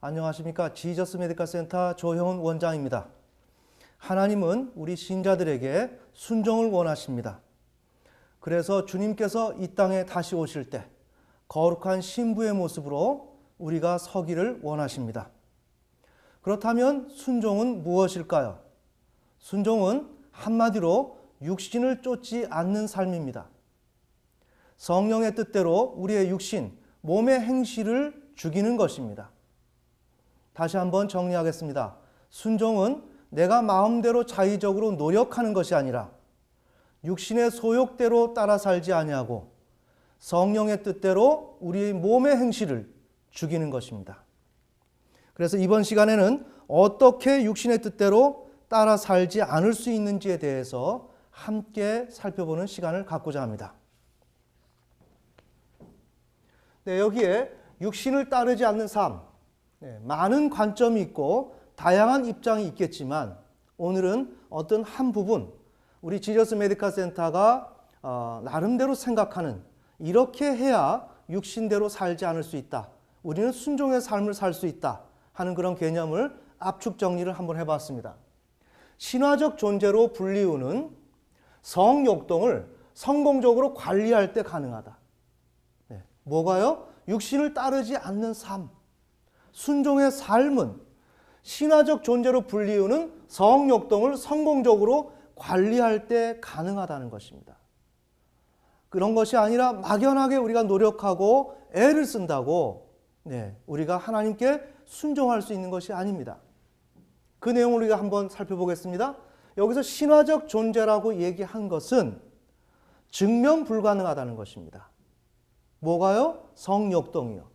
안녕하십니까. 지저스 메디컬 센터 조형훈 원장입니다. 하나님은 우리 신자들에게 순종을 원하십니다. 그래서 주님께서 이 땅에 다시 오실 때 거룩한 신부의 모습으로 우리가 서기를 원하십니다. 그렇다면 순종은 무엇일까요? 순종은 한마디로 육신을 쫓지 않는 삶입니다. 성령의 뜻대로 우리의 육신, 몸의 행실을 죽이는 것입니다. 다시 한번 정리하겠습니다. 순종은 내가 마음대로 자의적으로 노력하는 것이 아니라 육신의 소욕대로 따라 살지 아니하고 성령의 뜻대로 우리의 몸의 행실을 죽이는 것입니다. 그래서 이번 시간에는 어떻게 육신의 뜻대로 따라 살지 않을 수 있는지에 대해서 함께 살펴보는 시간을 갖고자 합니다. 여기에 육신을 따르지 않는 삶, 많은 관점이 있고 다양한 입장이 있겠지만 오늘은 어떤 한 부분, 우리 지저스 메디컬 센터가 나름대로 생각하는 이렇게 해야 육신대로 살지 않을 수 있다. 우리는 순종의 삶을 살 수 있다 하는 그런 개념을 압축 정리를 한번 해봤습니다. 신화적 존재로 불리우는 성욕동을 성공적으로 관리할 때 가능하다. 뭐가요? 육신을 따르지 않는 삶. 순종의 삶은 신화적 존재로 불리우는 성욕동을 성공적으로 관리할 때 가능하다는 것입니다. 그런 것이 아니라 막연하게 우리가 노력하고 애를 쓴다고 우리가 하나님께 순종할 수 있는 것이 아닙니다. 그 내용을 우리가 한번 살펴보겠습니다. 여기서 신화적 존재라고 얘기한 것은 증명 불가능하다는 것입니다. 뭐가요? 성욕동이요.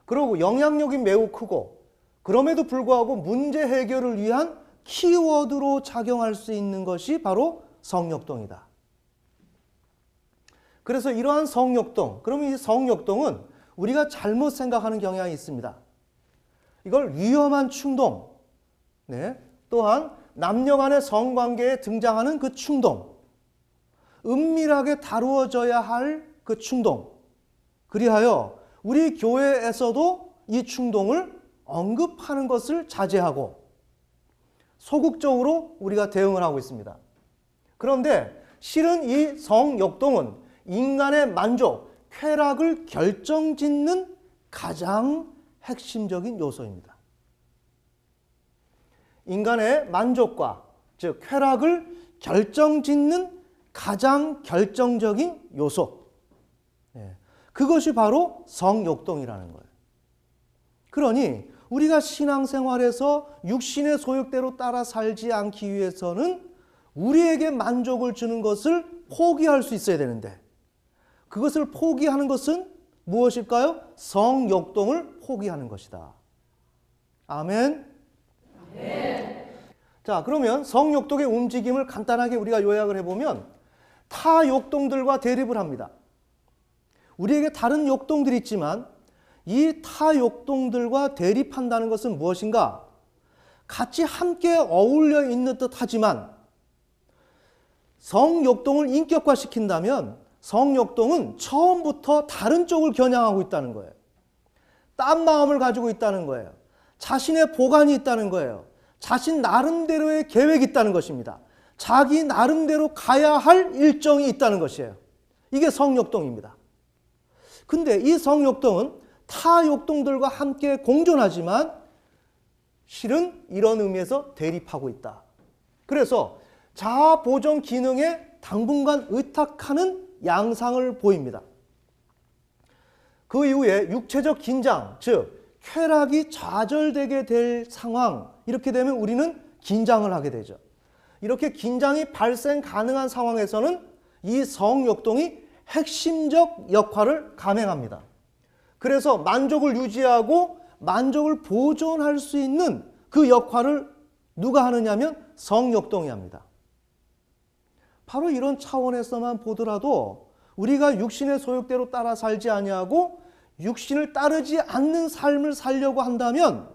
그리고 영향력이 매우 크고 그럼에도 불구하고 문제 해결을 위한 키워드로 작용할 수 있는 것이 바로 성욕동이다. 그래서 이러한 성욕동, 그러면 이 성욕동은 우리가 잘못 생각하는 경향이 있습니다. 이걸 위험한 충동, 또한 남녀 간의 성관계에 등장하는 그 충동, 은밀하게 다루어져야 할 그 충동, 그리하여 우리 교회에서도 이 충동을 언급하는 것을 자제하고 소극적으로 우리가 대응을 하고 있습니다. 그런데 실은 이 성욕동은 인간의 만족, 쾌락을 결정짓는 가장 핵심적인 요소입니다. 인간의 만족과 즉 쾌락을 결정짓는 가장 결정적인 요소, 그것이 바로 성욕동이라는 거예요. 그러니 우리가 신앙생활에서 육신의 소욕대로 따라 살지 않기 위해서는 우리에게 만족을 주는 것을 포기할 수 있어야 되는데 그것을 포기하는 것은 무엇일까요? 성욕동을 포기하는 것이다. 아멘. 자, 그러면 성욕동의 움직임을 간단하게 우리가 요약을 해보면 타 욕동들과 대립을 합니다. 우리에게 다른 욕동들이 있지만 이 타 욕동들과 대립한다는 것은 무엇인가? 같이 함께 어울려 있는 듯 하지만 성욕동을 인격화시킨다면 성욕동은 처음부터 다른 쪽을 겨냥하고 있다는 거예요. 딴 마음을 가지고 있다는 거예요. 자신의 보관이 있다는 거예요. 자신 나름대로의 계획이 있다는 것입니다. 자기 나름대로 가야 할 일정이 있다는 것이에요. 이게 성욕동입니다. 근데 이 성욕동은 타 욕동들과 함께 공존하지만 실은 이런 의미에서 대립하고 있다. 그래서 자아 보존 기능에 당분간 의탁하는 양상을 보입니다. 그 이후에 육체적 긴장, 즉 쾌락이 좌절되게 될 상황, 이렇게 되면 우리는 긴장을 하게 되죠. 이렇게 긴장이 발생 가능한 상황에서는 이 성욕동이 핵심적 역할을 감행합니다. 그래서 만족을 유지하고 만족을 보존할 수 있는 그 역할을 누가 하느냐면 성욕동이 합니다. 바로 이런 차원에서만 보더라도 우리가 육신의 소욕대로 따라 살지 아니하고 육신을 따르지 않는 삶을 살려고 한다면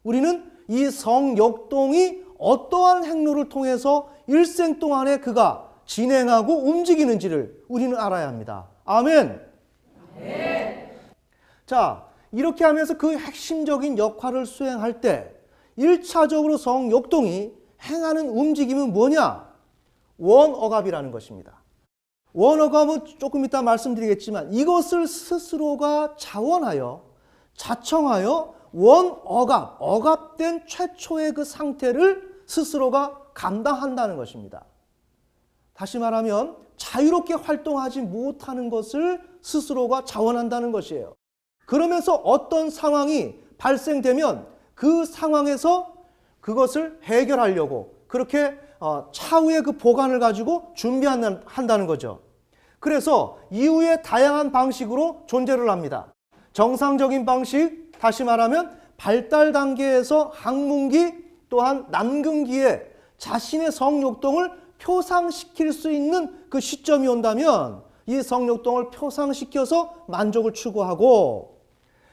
우리는 이 성욕동이 어떠한 행로를 통해서 일생 동안에 그가 진행하고 움직이는지를 우리는 알아야 합니다. 아멘. 자, 이렇게 하면서 그 핵심적인 역할을 수행할 때 1차적으로 성욕동이 행하는 움직임은 뭐냐? 원억압이라는 것입니다. 원억압은 조금 이따 말씀드리겠지만 이것을 스스로가 자원하여 자청하여 원억압, 억압된 최초의 그 상태를 스스로가 감당한다는 것입니다. 다시 말하면 자유롭게 활동하지 못하는 것을 스스로가 자원한다는 것이에요. 그러면서 어떤 상황이 발생되면 그 상황에서 그것을 해결하려고 그렇게 차후의 그 보관을 가지고 준비한다는 거죠. 그래서 이후에 다양한 방식으로 존재를 합니다. 정상적인 방식, 다시 말하면 발달 단계에서 학문기 또한 남근기에 자신의 성욕동을 표상시킬 수 있는 그 시점이 온다면 이 성욕동을 표상시켜서 만족을 추구하고,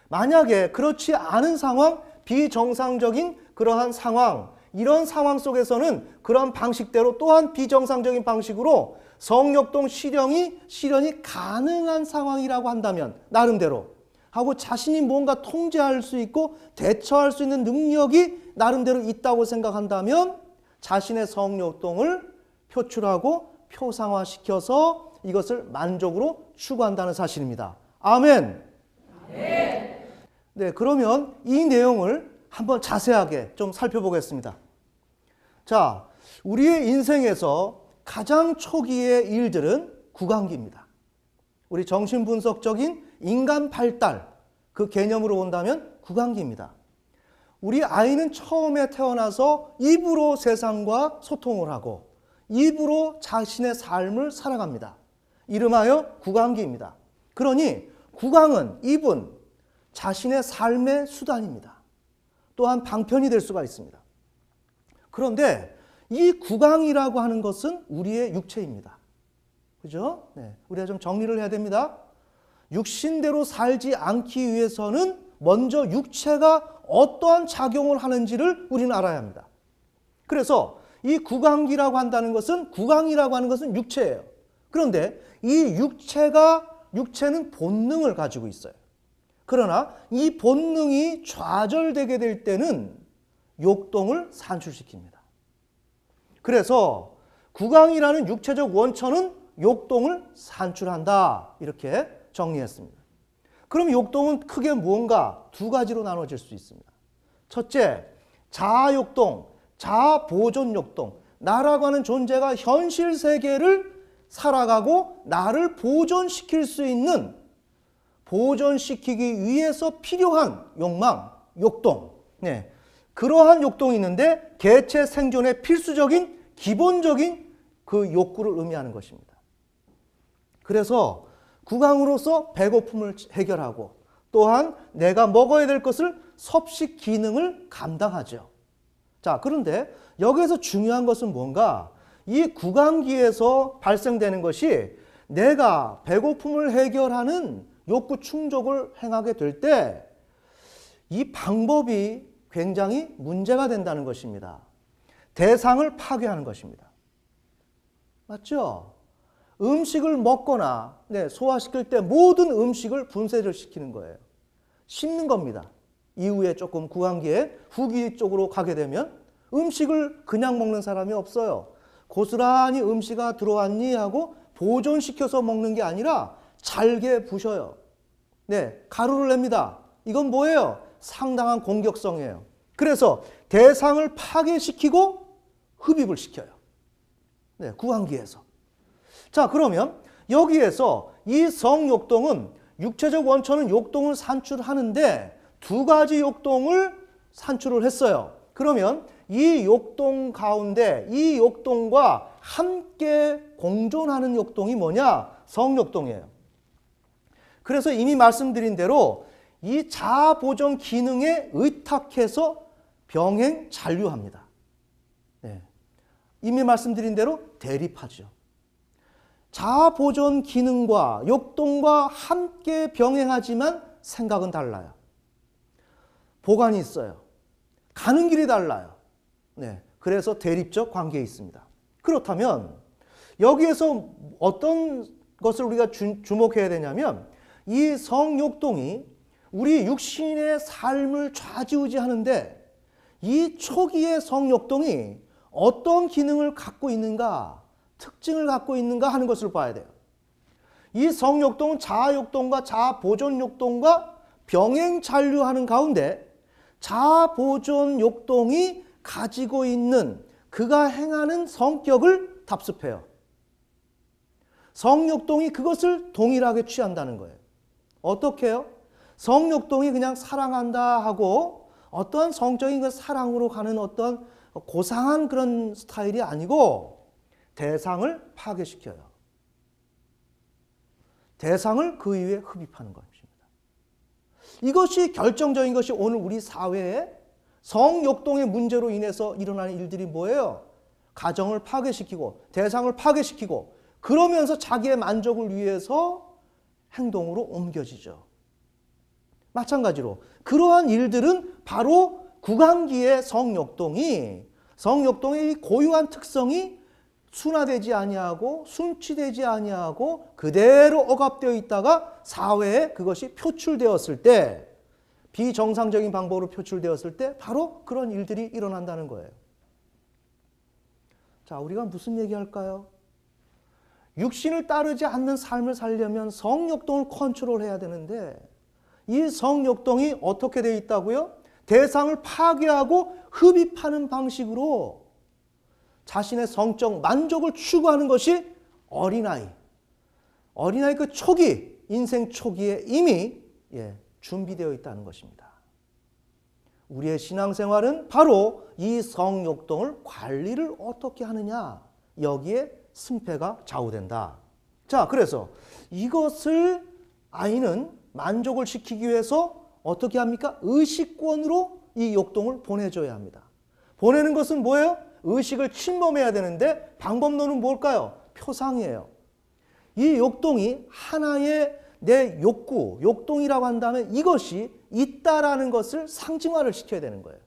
만약에 그렇지 않은 상황, 비정상적인 그러한 상황, 이런 상황 속에서는 그런 방식대로 또한 비정상적인 방식으로 성욕동 실현이 가능한 상황이라고 한다면 나름대로 하고 자신이 뭔가 통제할 수 있고 대처할 수 있는 능력이 나름대로 있다고 생각한다면 자신의 성욕동을 표출하고 표상화시켜서 이것을 만족으로 추구한다는 사실입니다. 아멘. 네, 그러면 이 내용을 한번 자세하게 좀 살펴보겠습니다. 자, 우리의 인생에서 가장 초기의 일들은 구강기입니다. 우리 정신분석적인 인간 발달, 그 개념으로 본다면 구강기입니다. 우리 아이는 처음에 태어나서 입으로 세상과 소통을 하고 입으로 자신의 삶을 살아갑니다. 이름하여 구강기입니다. 그러니 구강은, 입은 자신의 삶의 수단입니다. 또한 방편이 될 수가 있습니다. 그런데 이 구강이라고 하는 것은 우리의 육체입니다. 그죠? 네, 우리가 좀 정리를 해야 됩니다. 육신대로 살지 않기 위해서는 먼저 육체가 어떠한 작용을 하는지를 우리는 알아야 합니다. 그래서 이 구강이라고 하는 것은 육체예요. 그런데 이 육체는 본능을 가지고 있어요. 그러나 이 본능이 좌절되게 될 때는 욕동을 산출시킵니다. 그래서 구강이라는 육체적 원천은 욕동을 산출한다. 이렇게 정리했습니다. 그럼 욕동은 크게 무언가 두 가지로 나눠질 수 있습니다. 첫째, 자아욕동, 자아보존욕동. 나라고 하는 존재가 현실 세계를 살아가고 나를 보존시킬 수 있는, 보존시키기 위해서 필요한 욕망, 욕동. 네, 그러한 욕동이 있는데 개체 생존의 필수적인 기본적인 그 욕구를 의미하는 것입니다. 그래서 구강으로서 배고픔을 해결하고 또한 내가 먹어야 될 것을 섭식 기능을 감당하죠. 자, 그런데 여기에서 중요한 것은 뭔가, 이 구강기에서 발생되는 것이 내가 배고픔을 해결하는 욕구 충족을 행하게 될 때 이 방법이 굉장히 문제가 된다는 것입니다. 대상을 파괴하는 것입니다. 맞죠? 음식을 먹거나 소화시킬 때 모든 음식을 분쇄를 시키는 거예요. 씹는 겁니다. 이후에 조금 구강기에 후기 쪽으로 가게 되면 음식을 그냥 먹는 사람이 없어요. 고스란히 음식이 들어왔니 하고 보존시켜서 먹는 게 아니라 잘게 부셔요. 네, 가루를 냅니다. 이건 뭐예요? 상당한 공격성이에요. 그래서 대상을 파괴시키고 흡입을 시켜요. 네, 구강기에서. 자, 그러면 여기에서 이 성욕동은 육체적 원천은 욕동을 산출하는데 두 가지 욕동을 산출을 했어요. 그러면 이 욕동 가운데 이 욕동과 함께 공존하는 욕동이 뭐냐? 성욕동이에요. 그래서 이미 말씀드린 대로 이 자아보존 기능에 의탁해서 병행 잔류합니다. 네. 이미 말씀드린 대로 대립하죠. 자아보존 기능과 욕동과 함께 병행하지만 생각은 달라요. 보관이 있어요. 가는 길이 달라요. 네, 그래서 대립적 관계에 있습니다. 그렇다면 여기에서 어떤 것을 우리가 주목해야 되냐면 이 성욕동이 우리 육신의 삶을 좌지우지하는데 이 초기의 성욕동이 어떤 기능을 갖고 있는가, 특징을 갖고 있는가 하는 것을 봐야 돼요. 이 성욕동은 자아욕동과 자아보존욕동과 병행잔류하는 가운데 자아보존욕동이 가지고 있는 그가 행하는 성격을 답습해요. 성욕동이 그것을 동일하게 취한다는 거예요. 어떻게 해요? 성욕동이 그냥 사랑한다 하고 어떤 성적인 그 사랑으로 가는 어떤 고상한 그런 스타일이 아니고 대상을 파괴시켜요. 대상을 그 이후에 흡입하는 것입니다. 이것이 결정적인 것이 오늘 우리 사회에 성욕동의 문제로 인해서 일어나는 일들이 뭐예요? 가정을 파괴시키고 대상을 파괴시키고 그러면서 자기의 만족을 위해서 행동으로 옮겨지죠. 마찬가지로 그러한 일들은 바로 구강기의 성욕동의 이 고유한 특성이 순화되지 아니하고 순치되지 아니하고 그대로 억압되어 있다가 사회에 그것이 표출되었을 때 비정상적인 방법으로 표출되었을 때 바로 그런 일들이 일어난다는 거예요. 자, 우리가 무슨 얘기할까요? 육신을 따르지 않는 삶을 살려면 성욕동을 컨트롤해야 되는데 이 성욕동이 어떻게 되어 있다고요? 대상을 파괴하고 흡입하는 방식으로 자신의 성적 만족을 추구하는 것이 어린아이 그 초기, 인생 초기에 이미 준비되어 있다는 것입니다. 우리의 신앙생활은 바로 이 성욕동을 관리를 어떻게 하느냐 여기에 승패가 좌우된다. 자, 그래서 이것을 아이는 만족을 시키기 위해서 어떻게 합니까? 의식권으로 이 욕동을 보내줘야 합니다. 보내는 것은 뭐예요? 의식을 침범해야 되는데 방법론은 뭘까요? 표상이에요. 이 욕동이 하나의 내 욕구, 욕동이라고 한다면 이것이 있다라는 것을 상징화를 시켜야 되는 거예요.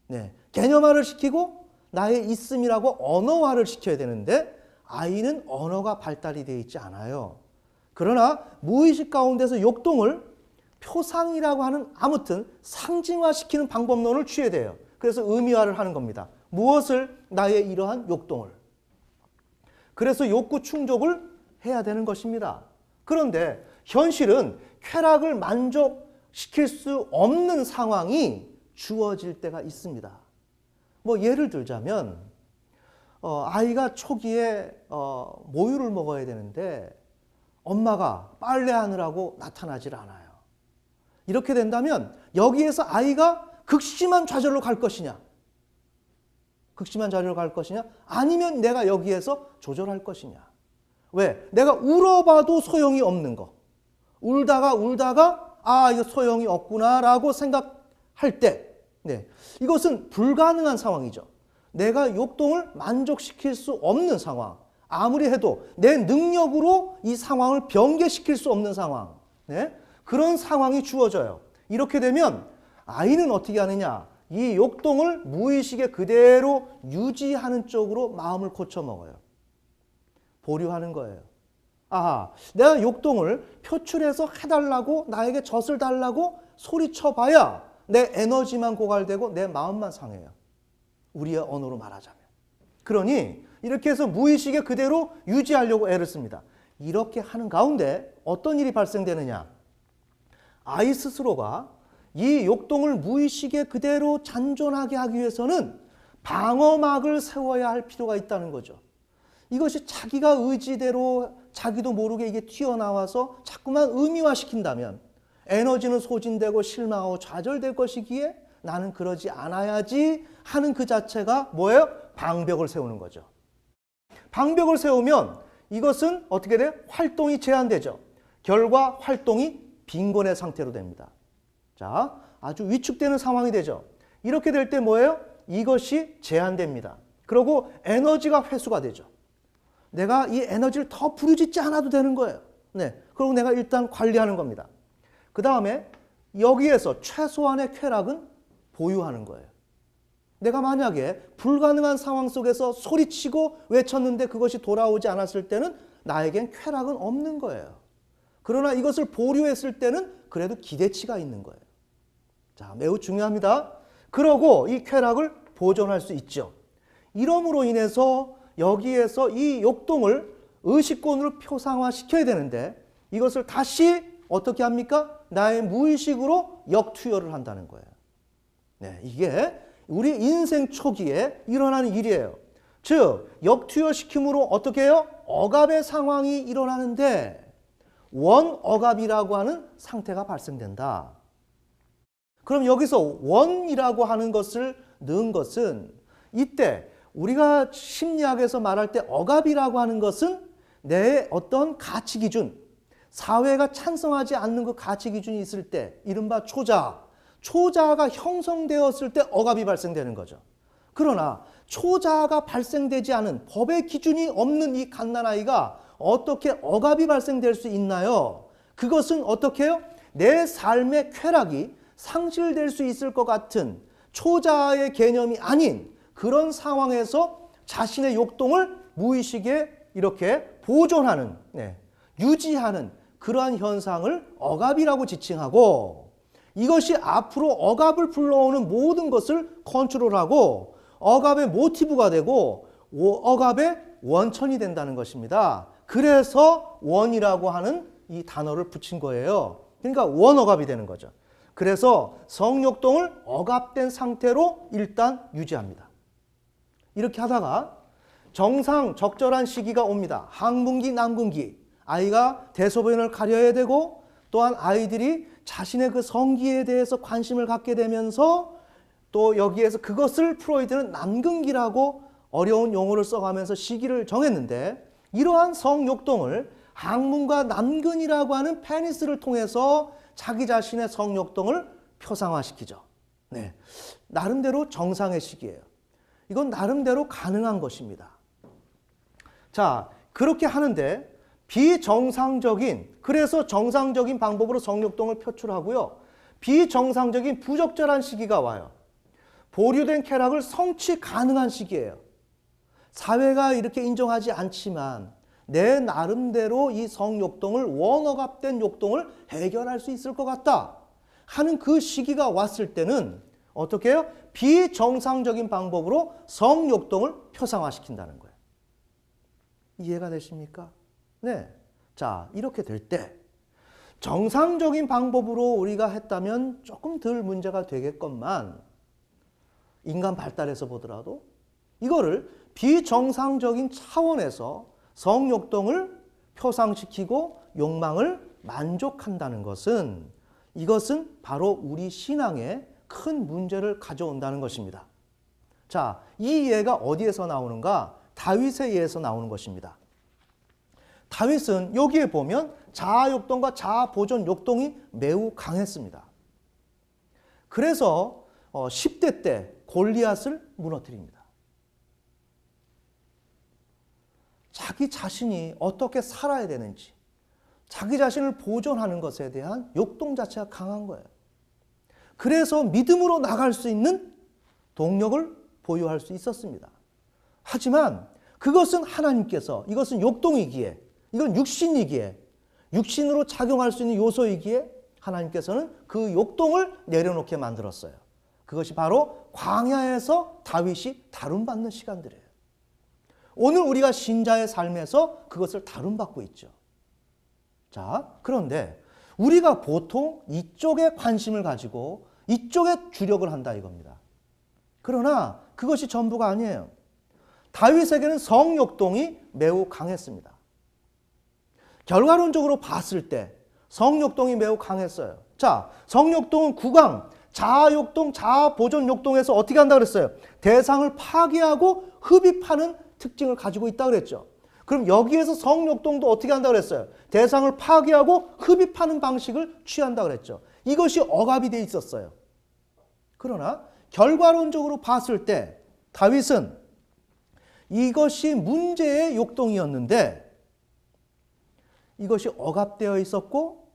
네, 개념화를 시키고 나의 있음이라고 언어화를 시켜야 되는데 아이는 언어가 발달이 되어 있지 않아요. 그러나 무의식 가운데서 욕동을 표상이라고 하는 아무튼 상징화시키는 방법론을 취해야 돼요. 그래서 의미화를 하는 겁니다. 무엇을? 나의 이러한 욕동을. 그래서 욕구 충족을 해야 되는 것입니다. 그런데 현실은 쾌락을 만족시킬 수 없는 상황이 주어질 때가 있습니다. 뭐 예를 들자면 아이가 초기에 모유를 먹어야 되는데 엄마가 빨래하느라고 나타나질 않아요. 이렇게 된다면 여기에서 아이가 극심한 좌절로 갈 것이냐? 극심한 좌절로 갈 것이냐? 아니면 내가 여기에서 조절할 것이냐? 왜? 내가 울어봐도 소용이 없는 거. 울다가 이거 소용이 없구나라고 생각할 때 이것은 불가능한 상황이죠. 내가 욕동을 만족시킬 수 없는 상황. 아무리 해도 내 능력으로 이 상황을 변개시킬 수 없는 상황. 그런 상황이 주어져요. 이렇게 되면 아이는 어떻게 하느냐? 이 욕동을 무의식에 그대로 유지하는 쪽으로 마음을 고쳐먹어요. 보류하는 거예요. 아하, 내가 욕동을 표출해서 해달라고 나에게 젖을 달라고 소리쳐봐야 내 에너지만 고갈되고 내 마음만 상해요. 우리의 언어로 말하자면. 그러니 이렇게 해서 무의식에 그대로 유지하려고 애를 씁니다. 이렇게 하는 가운데 어떤 일이 발생되느냐? 아이 스스로가 이 욕동을 무의식에 그대로 잔존하게 하기 위해서는 방어막을 세워야 할 필요가 있다는 거죠. 이것이 자기가 의지대로 자기도 모르게 이게 튀어나와서 자꾸만 의미화시킨다면 에너지는 소진되고 실망하고 좌절될 것이기에 나는 그러지 않아야지 하는 그 자체가 뭐예요? 방벽을 세우는 거죠. 방벽을 세우면 이것은 어떻게 돼요? 활동이 제한되죠. 결과 활동이 빈곤의 상태로 됩니다. 자, 아주 위축되는 상황이 되죠. 이렇게 될 때 뭐예요? 이것이 제한됩니다. 그리고 에너지가 회수가 되죠. 내가 이 에너지를 더 부르짖지 않아도 되는 거예요. 그리고 내가 일단 관리하는 겁니다. 그 다음에 여기에서 최소한의 쾌락은 보유하는 거예요. 내가 만약에 불가능한 상황 속에서 소리치고 외쳤는데 그것이 돌아오지 않았을 때는 나에겐 쾌락은 없는 거예요. 그러나 이것을 보류했을 때는 그래도 기대치가 있는 거예요. 자, 매우 중요합니다. 그러고 이 쾌락을 보존할 수 있죠. 이러므로 인해서 여기에서 이 욕동을 의식권으로 표상화시켜야 되는데 이것을 다시 어떻게 합니까? 나의 무의식으로 역투여를 한다는 거예요. 네, 이게 우리 인생 초기에 일어나는 일이에요. 즉, 역투여시킴으로 어떻게 해요? 억압의 상황이 일어나는데 원억압이라고 하는 상태가 발생된다. 그럼 여기서 원이라고 하는 것을 넣은 것은 이때 우리가 심리학에서 말할 때 억압이라고 하는 것은 내 어떤 가치 기준, 사회가 찬성하지 않는 그 가치 기준이 있을 때 이른바 초자아가 형성되었을 때 억압이 발생되는 거죠. 그러나 초자아가 발생되지 않은 법의 기준이 없는 이 갓난아이가 어떻게 억압이 발생될 수 있나요? 그것은 어떻게 해요? 내 삶의 쾌락이 상실될 수 있을 것 같은 초자아의 개념이 아닌 그런 상황에서 자신의 욕동을 무의식에 이렇게 보존하는, 유지하는 그러한 현상을 억압이라고 지칭하고 이것이 앞으로 억압을 불러오는 모든 것을 컨트롤하고 억압의 모티브가 되고 억압의 원천이 된다는 것입니다. 그래서 원이라고 하는 이 단어를 붙인 거예요. 그러니까 원억압이 되는 거죠. 그래서 성욕동을 억압된 상태로 일단 유지합니다. 이렇게 하다가 정상 적절한 시기가 옵니다. 항문기, 남근기. 아이가 대소변을 가려야 되고 또한 아이들이 자신의 그 성기에 대해서 관심을 갖게 되면서 또 여기에서 그것을 프로이드는 남근기라고 어려운 용어를 써가면서 시기를 정했는데 이러한 성욕동을 항문과 남근이라고 하는 페니스를 통해서 자기 자신의 성욕동을 표상화시키죠. 네, 나름대로 정상의 시기예요. 이건 나름대로 가능한 것입니다. 자, 그렇게 하는데 비정상적인, 그래서 정상적인 방법으로 성욕동을 표출하고요. 비정상적인 부적절한 시기가 와요. 보류된 쾌락을 성취 가능한 시기예요. 사회가 이렇게 인정하지 않지만 내 나름대로 이 성욕동을 원억압된 욕동을 해결할 수 있을 것 같다 하는 그 시기가 왔을 때는 어떻게 해요? 비정상적인 방법으로 성욕동을 표상화시킨다는 거예요. 이해가 되십니까? 네. 자, 이렇게 될 때 정상적인 방법으로 우리가 했다면 조금 덜 문제가 되겠건만 인간 발달에서 보더라도 이거를 비정상적인 차원에서 성욕동을 표상시키고 욕망을 만족한다는 것은 이것은 바로 우리 신앙에 큰 문제를 가져온다는 것입니다. 자, 이 예가 어디에서 나오는가? 다윗의 예에서 나오는 것입니다. 다윗은 여기에 보면 자아욕동과 자아보존욕동이 매우 강했습니다. 그래서 10대 때 골리앗을 무너뜨립니다. 자기 자신이 어떻게 살아야 되는지, 자기 자신을 보존하는 것에 대한 욕동 자체가 강한 거예요. 그래서 믿음으로 나갈 수 있는 동력을 보유할 수 있었습니다. 하지만 그것은 하나님께서, 이것은 욕동이기에, 이건 육신이기에, 육신으로 작용할 수 있는 요소이기에 하나님께서는 그 욕동을 내려놓게 만들었어요. 그것이 바로 광야에서 다윗이 다룬받는 시간들이에요. 오늘 우리가 신자의 삶에서 그것을 다룬받고 있죠. 자, 그런데 우리가 보통 이쪽에 관심을 가지고 이쪽에 주력을 한다 이겁니다. 그러나 그것이 전부가 아니에요. 다윗에게는 성욕동이 매우 강했습니다. 결과론적으로 봤을 때 성욕동이 매우 강했어요. 자, 성욕동은 구강, 자아욕동, 자아보존욕동에서 어떻게 한다 그랬어요? 대상을 파괴하고 흡입하는 특징을 가지고 있다 그랬죠. 그럼 여기에서 성욕동도 어떻게 한다 그랬어요? 대상을 파괴하고 흡입하는 방식을 취한다 그랬죠. 이것이 억압이 돼 있었어요. 그러나 결과론적으로 봤을 때 다윗은 이것이 문제의 욕동이었는데 이것이 억압되어 있었고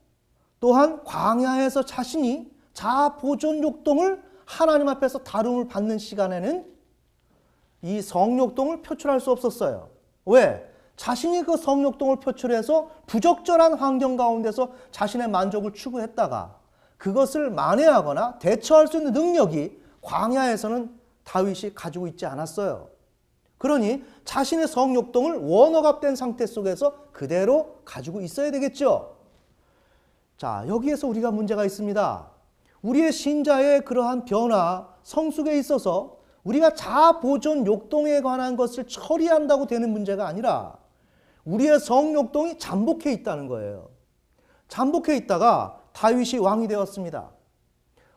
또한 광야에서 자신이 자아보존 욕동을 하나님 앞에서 다룸을 받는 시간에는 이 성욕동을 표출할 수 없었어요. 왜? 자신이 그 성욕동을 표출해서 부적절한 환경 가운데서 자신의 만족을 추구했다가 그것을 만회하거나 대처할 수 있는 능력이 광야에서는 다윗이 가지고 있지 않았어요. 그러니 자신의 성욕동을 원억압된 상태 속에서 그대로 가지고 있어야 되겠죠. 자, 여기에서 우리가 문제가 있습니다. 우리의 신자의 그러한 변화, 성숙에 있어서 우리가 자아보존 욕동에 관한 것을 처리한다고 되는 문제가 아니라 우리의 성욕동이 잠복해 있다는 거예요. 잠복해 있다가 다윗이 왕이 되었습니다.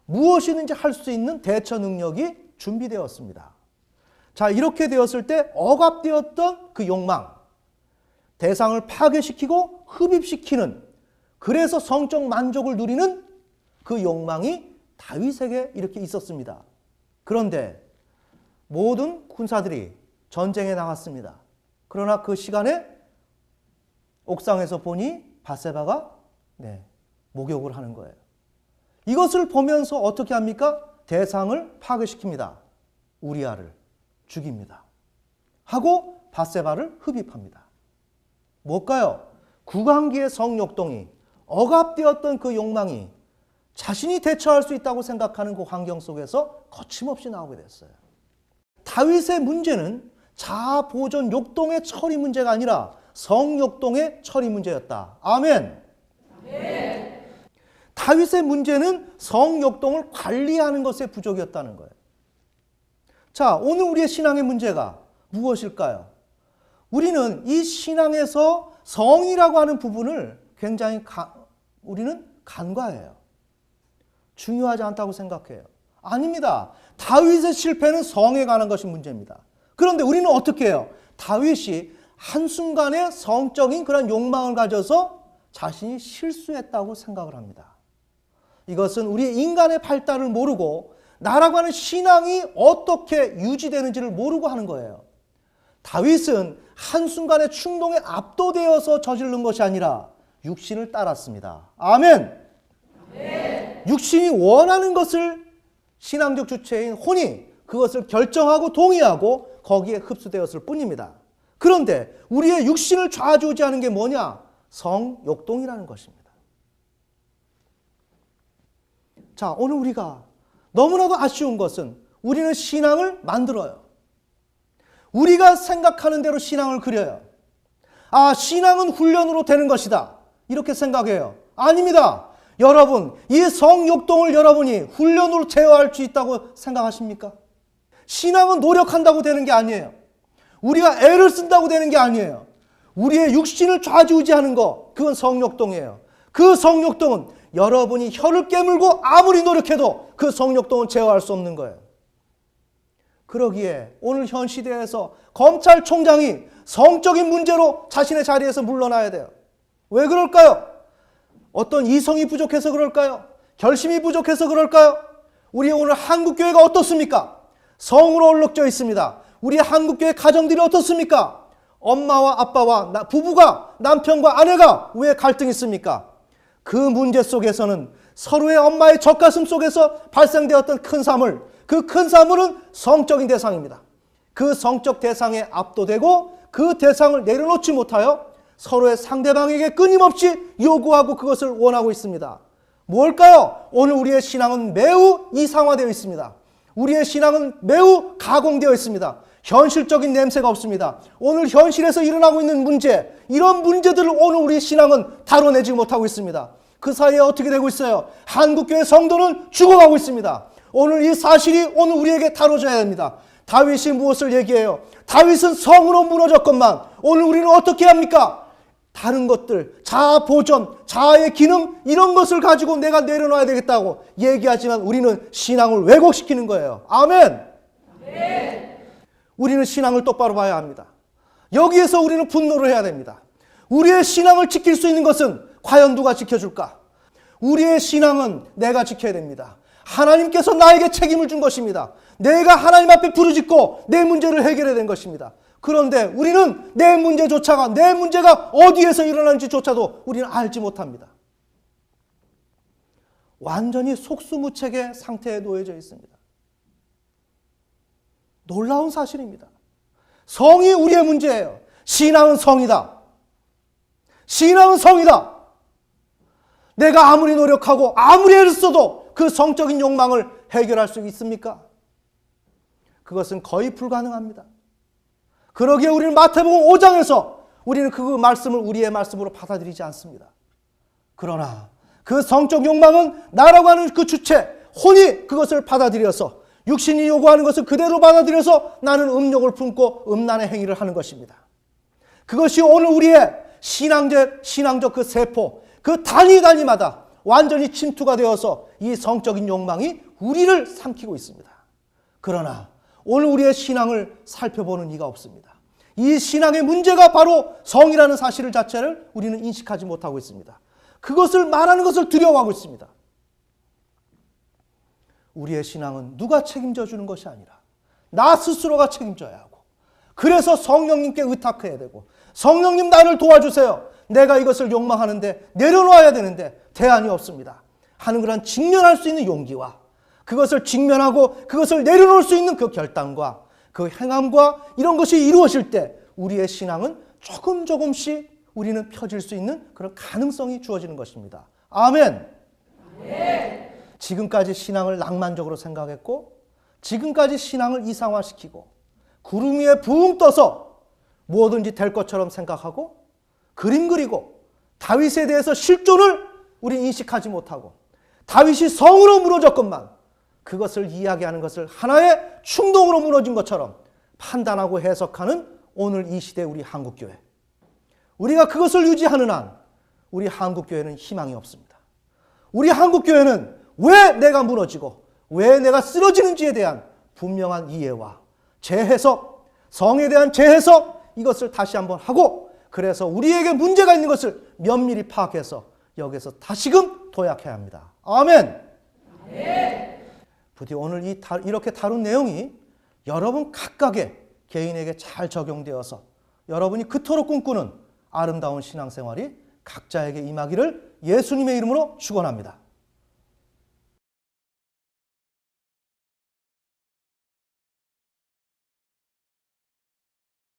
무엇이든지 할 수 있는 대처 능력이 준비되었습니다. 자, 이렇게 되었을 때 억압되었던 그 욕망, 대상을 파괴시키고 흡입시키는, 그래서 성적 만족을 누리는 그 욕망이 다윗에게 이렇게 있었습니다. 그런데 모든 군사들이 전쟁에 나갔습니다. 그러나 그 시간에 옥상에서 보니 밧세바가 목욕을 하는 거예요. 이것을 보면서 어떻게 합니까? 대상을 파괴시킵니다. 우리아를 죽입니다. 하고 밧세바를 흡입합니다. 뭘까요? 국왕기의 성욕동이 억압되었던 그 욕망이 자신이 대처할 수 있다고 생각하는 그 환경 속에서 거침없이 나오게 됐어요. 다윗의 문제는 자아보존 욕동의 처리 문제가 아니라 성욕동의 처리 문제였다. 아멘. 네. 다윗의 문제는 성욕동을 관리하는 것의 부족이었다는 거예요. 자, 오늘 우리의 신앙의 문제가 무엇일까요? 우리는 이 신앙에서 성이라고 하는 부분을 굉장히 우리는 간과해요. 중요하지 않다고 생각해요. 아닙니다. 다윗의 실패는 성에 관한 것이 문제입니다. 그런데 우리는 어떻게 해요? 다윗이 한순간에 성적인 그런 욕망을 가져서 자신이 실수했다고 생각을 합니다. 이것은 우리 인간의 발달을 모르고 나라고 하는 신앙이 어떻게 유지되는지를 모르고 하는 거예요. 다윗은 한순간에 충동에 압도되어서 저지른 것이 아니라 육신을 따랐습니다. 아멘. 네. 육신이 원하는 것을 신앙적 주체인 혼이 그것을 결정하고 동의하고 거기에 흡수되었을 뿐입니다. 그런데 우리의 육신을 좌지우지하는 게 뭐냐? 성욕동이라는 것입니다. 자, 오늘 우리가 너무나도 아쉬운 것은 우리는 신앙을 만들어요. 우리가 생각하는 대로 신앙을 그려요. 아, 신앙은 훈련으로 되는 것이다. 이렇게 생각해요. 아닙니다. 여러분, 이 성욕동을 여러분이 훈련으로 제어할 수 있다고 생각하십니까? 신앙은 노력한다고 되는 게 아니에요. 우리가 애를 쓴다고 되는 게 아니에요. 우리의 육신을 좌지우지하는 거, 그건 성욕동이에요. 그 성욕동은 여러분이 혀를 깨물고 아무리 노력해도 그 성욕동은 제어할 수 없는 거예요. 그러기에 오늘 현 시대에서 검찰총장이 성적인 문제로 자신의 자리에서 물러나야 돼요. 왜 그럴까요? 어떤 이성이 부족해서 그럴까요? 결심이 부족해서 그럴까요? 우리 오늘 한국교회가 어떻습니까? 성으로 얼룩져 있습니다. 우리 한국교회 가정들이 어떻습니까? 엄마와 아빠와 부부가, 남편과 아내가 왜 갈등이 있습니까? 그 문제 속에서는 서로의 엄마의 젖가슴 속에서 발생되었던 큰 사물, 그 큰 사물은 성적인 대상입니다. 그 성적 대상에 압도되고 그 대상을 내려놓지 못하여 서로의 상대방에게 끊임없이 요구하고 그것을 원하고 있습니다. 뭘까요? 오늘 우리의 신앙은 매우 이상화되어 있습니다. 우리의 신앙은 매우 가공되어 있습니다. 현실적인 냄새가 없습니다. 오늘 현실에서 일어나고 있는 문제, 이런 문제들을 오늘 우리 신앙은 다뤄내지 못하고 있습니다. 그 사이에 어떻게 되고 있어요? 한국교회 성도는 죽어가고 있습니다. 오늘 이 사실이 오늘 우리에게 다뤄져야 됩니다. 다윗이 무엇을 얘기해요? 다윗은 성으로 무너졌건만 오늘 우리는 어떻게 합니까? 다른 것들, 자아 보존, 자아의 기능, 이런 것을 가지고 내가 내려놔야 되겠다고 얘기하지만 우리는 신앙을 왜곡시키는 거예요. 아멘. 네. 우리는 신앙을 똑바로 봐야 합니다. 여기에서 우리는 분노를 해야 됩니다. 우리의 신앙을 지킬 수 있는 것은 과연 누가 지켜줄까? 우리의 신앙은 내가 지켜야 됩니다. 하나님께서 나에게 책임을 준 것입니다. 내가 하나님 앞에 부르짖고 내 문제를 해결해야 된 것입니다. 그런데 우리는 내 문제가 어디에서 일어나는지조차도 우리는 알지 못합니다. 완전히 속수무책의 상태에 놓여져 있습니다. 놀라운 사실입니다. 성이 우리의 문제예요. 신앙은 성이다. 신앙은 성이다. 내가 아무리 노력하고 아무리 애를 써도 그 성적인 욕망을 해결할 수 있습니까? 그것은 거의 불가능합니다. 그러기에 우리는 마태복음 5장에서 우리는 그 말씀을 우리의 말씀으로 받아들이지 않습니다. 그러나 그 성적 욕망은 나라고 하는 그 주체, 혼이 그것을 받아들여서 육신이 요구하는 것을 그대로 받아들여서 나는 음욕을 품고 음란의 행위를 하는 것입니다. 그것이 오늘 우리의 신앙적 그 세포, 그 단위마다 완전히 침투가 되어서 이 성적인 욕망이 우리를 삼키고 있습니다. 그러나 오늘 우리의 신앙을 살펴보는 이가 없습니다. 이 신앙의 문제가 바로 성이라는 사실을 자체를 우리는 인식하지 못하고 있습니다. 그것을 말하는 것을 두려워하고 있습니다. 우리의 신앙은 누가 책임져 주는 것이 아니라 나 스스로가 책임져야 하고, 그래서 성령님께 의탁해야 되고, 성령님 나를 도와주세요. 내가 이것을 욕망하는데 내려놓아야 되는데 대안이 없습니다 하는 그런 직면할 수 있는 용기와 그것을 직면하고 그것을 내려놓을 수 있는 그 결단과 그 행함과 이런 것이 이루어질 때 우리의 신앙은 조금씩 우리는 펴질 수 있는 그런 가능성이 주어지는 것입니다. 아멘. 네. 지금까지 신앙을 낭만적으로 생각했고, 지금까지 신앙을 이상화시키고 구름 위에 붕 떠서 뭐든지 될 것처럼 생각하고 그림 그리고 다윗에 대해서 실존을 우리 인식하지 못하고 다윗이 성으로 무너졌건만 그것을 이야기하는 것을 하나의 충동으로 무너진 것처럼 판단하고 해석하는 오늘 이 시대 우리 한국교회, 우리가 그것을 유지하는 한 우리 한국교회는 희망이 없습니다. 우리 한국교회는 왜 내가 무너지고 왜 내가 쓰러지는지에 대한 분명한 이해와 재해석, 성에 대한 재해석, 이것을 다시 한번 하고, 그래서 우리에게 문제가 있는 것을 면밀히 파악해서 여기서 다시금 도약해야 합니다. 아멘. 네. 부디 오늘 이렇게 다룬 내용이 여러분 각각의 개인에게 잘 적용되어서 여러분이 그토록 꿈꾸는 아름다운 신앙생활이 각자에게 임하기를 예수님의 이름으로 축원합니다.